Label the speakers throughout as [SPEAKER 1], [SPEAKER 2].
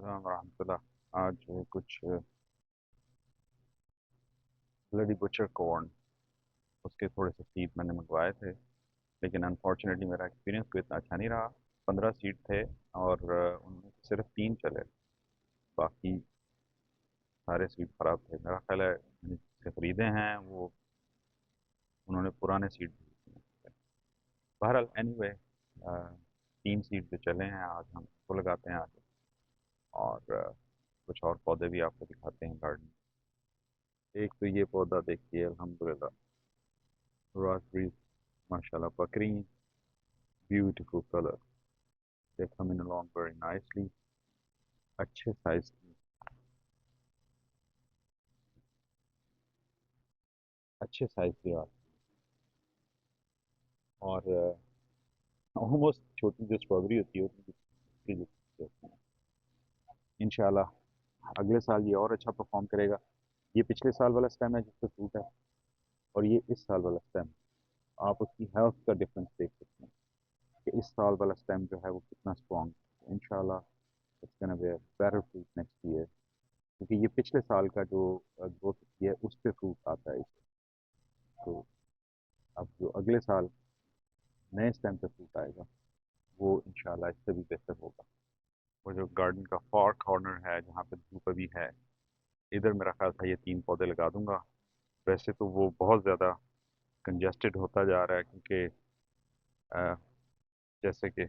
[SPEAKER 1] अस्सलाम वरहमतुल्लाह। आज कुछ ब्लडी बुचर कॉर्न, उसके थोड़े से सीड मैंने मंगवाए थे, लेकिन अनफॉर्चुनेटली मेरा एक्सपीरियंस कोई इतना अच्छा नहीं रहा। 15 सीड थे और उनमें से सिर्फ 3 चले। बाकी सारे सीड ख़राब थे। मेरा ख्याल है मैंने जिससे ख़रीदे हैं वो उन्होंने पुराने सीड भेजे हैं। बहरहाल एनीवे, 3 सीड जो चले हैं आज हम उसको लगाते हैं आगे। और कुछ और पौधे भी आपको दिखाते हैं गार्डन। एक तो ये पौधा देखिए, अल्हम्दुलिल्लाह, रास्पबेरी, माशाल्लाह, बकरी, beautiful colour, they coming along very nicely, अच्छे साइज की, अच्छे साइज की बात। और ऑलमोस्ट छोटी जो स्ट्रॉबेरी होती है उसकी जो इंशाल्लाह अगले साल ये और अच्छा परफॉर्म करेगा। ये पिछले साल वाला स्टेम है जिसपे फ्रूट है, और ये इस साल वाला स्टेम। आप उसकी हेल्थ का डिफरेंस देख सकते हैं कि इस साल वाला स्टेम जो है वो कितना स्ट्रॉन्ग है। इंशाल्लाह it's gonna be better fruit next year, क्योंकि ये पिछले साल का जो ग्रोथ है उस पर फ्रूट आता है। तो अब जो अगले साल नए स्टेम पे फ्रूट आएगा वो इंशाल्लाह इससे भी बेहतर होगा। वो जो गार्डन का फार कॉर्नर है जहाँ पे धूप अभी है, इधर मेरा ख्याल था ये 3 पौधे लगा दूंगा। वैसे तो वो बहुत ज़्यादा कंजेस्टेड होता जा रहा है, क्योंकि अ, जैसे कि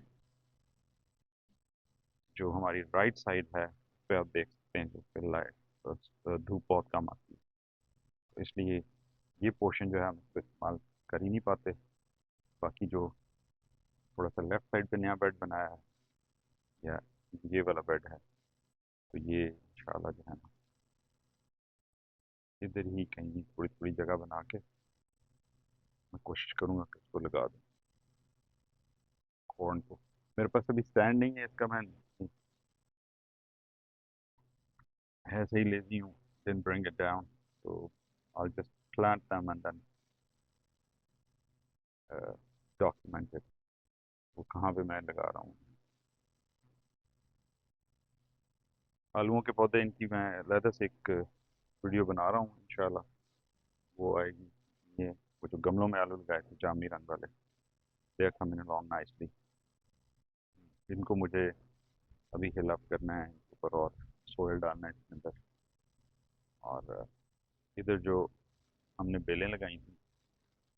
[SPEAKER 1] जो हमारी राइट साइड है उस पे आप देख सकते हैं जो लाइट धूप बहुत कम आती है, तो इसलिए ये पोर्शन जो है हम उसको इस्तेमाल कर ही नहीं पाते। बाकी जो थोड़ा सा लेफ्ट साइड पे नया बेड बनाया है, या ये वाला बेड है, तो ये इंशाल्लाह जो है ना इधर ही कहीं थोड़ी थोड़ी जगह बना के मैं कोशिश करूँगा कि इसको लगा दूँ कॉर्न को। मेरे पास अभी स्टैंड नहीं है इसका, मैं ऐसे ही लेजी हूँ, didn't bring it down, so I'll just plant them and then document it, वो कहाँ पे मैं लगा रहा हूँ। आलूओं के पौधे इनकी मैं अलहदा से एक वीडियो बना रहा हूँ इंशाल्लाह, वो आएगी। ये वो जो गमलों में आलू लगाए थे जामुनी रंग वाले, they are coming along nicely. इनको मुझे अभी हिल अप करना है इनके ऊपर, और सोयल डालना है इसके अंदर। और इधर जो हमने बेलें लगाई थी,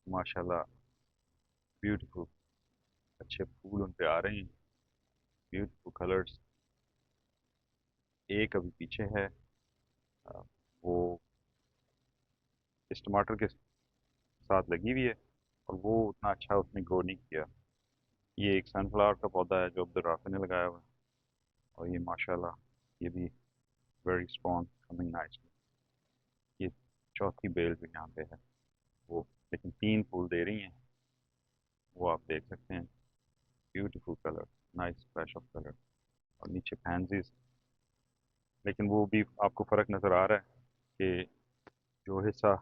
[SPEAKER 1] माशाल्लाह ब्यूटीफुल, अच्छे फूल उन पे आ रहे हैं, ब्यूटीफुल कलर्स। एक अभी पीछे है, अ, वो इस टमाटर के साथ लगी हुई है, और वो उतना अच्छा उसने ग्रो नहीं किया। ये एक सनफ्लावर का पौधा है जो अब्दुल राफी ने लगाया हुआ है, और ये माशाल्लाह ये भी वेरी स्ट्रॉन्ग, कमिंग नाइसली। ये चौथी बेल जो यहाँ पे है वो, लेकिन 3 फूल दे रही हैं, वो आप देख सकते हैं। Beautiful colour, nice flash of colour, और नीचे पैंजीज। लेकिन वो भी आपको फ़र्क नज़र आ रहा है कि जो हिस्सा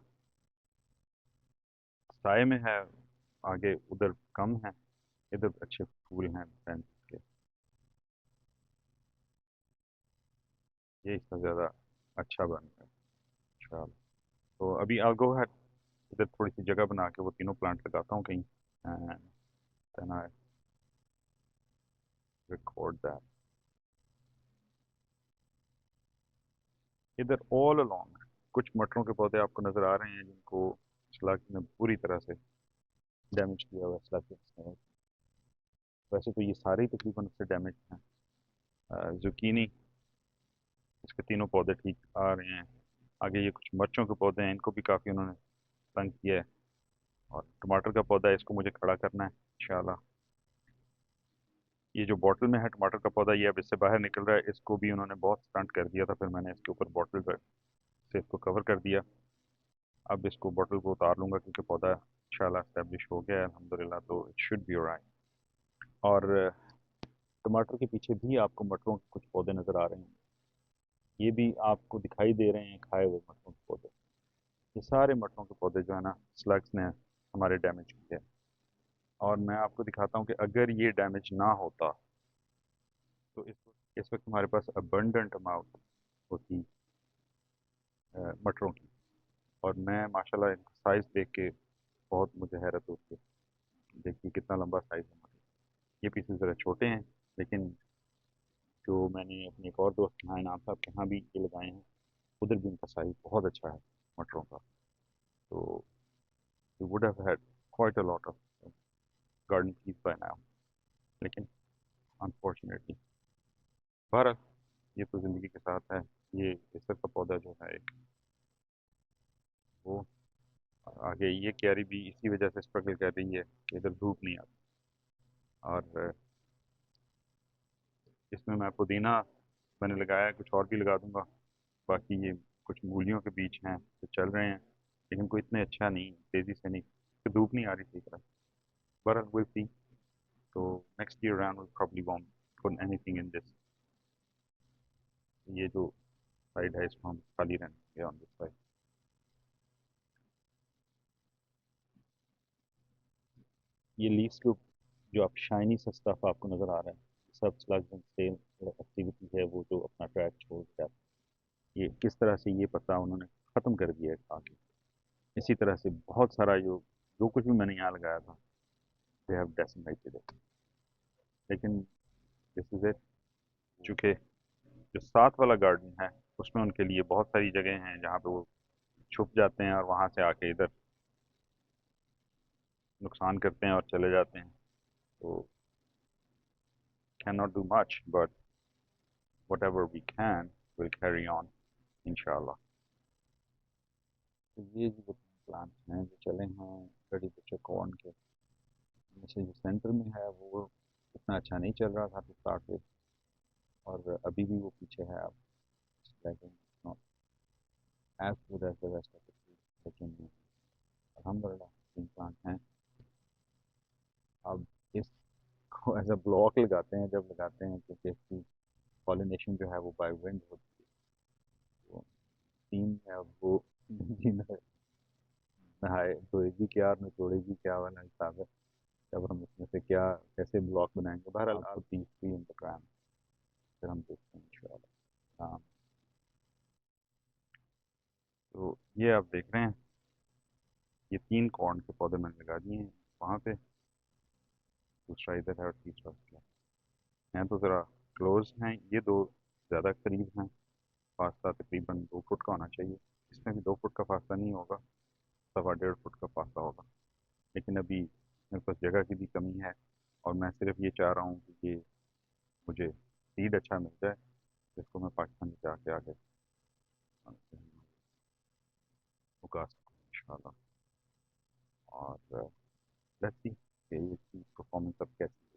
[SPEAKER 1] साए में है आगे उधर कम है, इधर अच्छे फूल हैं पैंजीज के, ये हिस्सा ज़्यादा अच्छा बन रहा है इंशाल्लाह। तो अभी I'll go ahead, इधर थोड़ी सी जगह बना के वो तीनों प्लांट लगाता हूँ कहीं, and then I record that। इधर ऑल अलोंग कुछ मटरों के पौधे आपको नज़र आ रहे हैं जिनको स्लग ने पूरी तरह से डैमेज किया हुआ है, स्लग ने। वैसे तो ये सारे ही तकरीबन उससे डैमेज हैं। जुकीनी, इसके तीनों पौधे ठीक आ रहे हैं। आगे ये कुछ मिर्चों के पौधे हैं, इनको भी काफ़ी उन्होंने तंग किया है। और टमाटर का पौधा है, इसको मुझे खड़ा करना है इंशाल्लाह। ये जो बॉटल में है टमाटर का पौधा, ये अब इससे बाहर निकल रहा है, इसको भी उन्होंने बहुत स्टंट कर दिया था, फिर मैंने इसके ऊपर बॉटल से इसको कवर कर दिया। अब इसको बॉटल को उतार लूँगा क्योंकि पौधा इंशाल्लाह एस्टेब्लिश हो गया है अल्हम्दुलिल्लाह, तो इट शुड बी ऑलराइट। और टमाटर के पीछे भी आपको मटरों के कुछ पौधे नज़र आ रहे हैं, ये भी आपको दिखाई दे रहे हैं खाए हुए मटरों के पौधे। ये सारे मटरों के पौधे जो है ना स्लग्स ने हमारे डैमेज किए हैं। और मैं आपको दिखाता हूँ कि अगर ये डैमेज ना होता तो इस इस वक्त हमारे पास अबंडेंट अमाउंट होती मटरों की। और मैं माशाल्लाह इनका साइज़ देख के बहुत मुझे हैरत होती है। देखिए कितना लंबा साइज़ है मटर। ये पीसेस ज़रा छोटे हैं, लेकिन जो मैंने अपने एक और दोस्त के यहाँ इनाम साहब के यहाँ भी ये लगाए हैं, उधर भी इनका साइज़ बहुत अच्छा है मटरों का। तो we would have had quite a lot of garden peas by now, लेकिन अनफॉर्चुनेटली, बहरहाल ये तो ज़िंदगी के साथ है। ये केसर का पौधा जो है वो आगे ये क्यारी भी इसी वजह से स्ट्रगल कर रही है कि इधर धूप नहीं आती। और इसमें मैं पुदीना मैंने लगाया है, कुछ और भी लगा दूंगा। बाकी ये कुछ मूलियों के बीज हैं जो चल रहे हैं, लेकिन कोई इतने अच्छा नहीं, तेज़ी से नहीं, तो धूप नहीं आ रही ठीक तरह। बहरहाल विल सी। तो next year around will probably won't put anything in this। ये जो साइड है इसको हम खाली रहने देंगे ऑन दिस साइड। ये लीव्स के जो आप शाइनी सा स्टफ आपको नजर आ रहा है, सब स्लग्स एंड सेल एक्टिविटी है वो जो अपना ट्रैक छोड़ के जाते हैं। ये किस तरह से ये पत्ता उन्होंने खत्म कर दिया है खा के। इसी तरह से बहुत सारा जो जो कुछ भी मैंने यहाँ लगाया था, दे हैव डेसिमेटेड इट। लेकिन दिस इज इट। चूंकि जो साथ वाला गार्डन है उसमें उनके लिए बहुत सारी जगह हैं जहाँ पे वो छुप जाते हैं और वहां से आके इधर नुकसान करते हैं और चले जाते हैं। तो can not do much, but whatever we can will carry on इंशाल्लाह। तो ये जो प्लांट्स हैं जो चले हैं रेडी बच्चे कॉर्न के, इनमें से जो सेंटर में है वो इतना अच्छा नहीं चल रहा था टू स्टार्ट विद, और अभी भी वो पीछे है। आप not as good as the rest of the tree, लेकिन अल्हम्दुलिल्लाह तीन प्लांट हैं। अब इसको एज अ ब्लॉक लगाते हैं, जब लगाते हैं क्योंकि इसकी पॉलिनेशन जो है वो बाय विंड होती है। तो तीन है, अब वो जी नहाए धोएगी क्या और निचोड़ेगी क्या वाला हिसाब है। तब हम इसमें से क्या कैसे ब्लॉक बनाएंगे। बहरहाल आप तीस इन द ग्राम, फिर हम देखते हैं इंशाल्लाह। हाँ, तो ये आप देख रहे हैं, ये तीन कॉर्न के पौधे मैंने लगा दिए हैं वहाँ पे। दूसरा इधर है और तीसरा उसके हैं, तो ज़रा क्लोज हैं ये दो, ज़्यादा करीब हैं। फासला तकरीबन 2 फुट का होना चाहिए। इसमें भी 2 फुट का फासला नहीं होगा, 1.25 फुट का फासला होगा। लेकिन अभी मेरे पास जगह की भी कमी है, और मैं सिर्फ ये चाह रहा हूँ कि ये मुझे सीड अच्छा मिल जाए, जिसको मैं पाकिस्तान में जाके आगे उगा सकूँ इंशाल्लाह। और लेट्स सी कि इसकी परफॉर्मेंस अब कैसी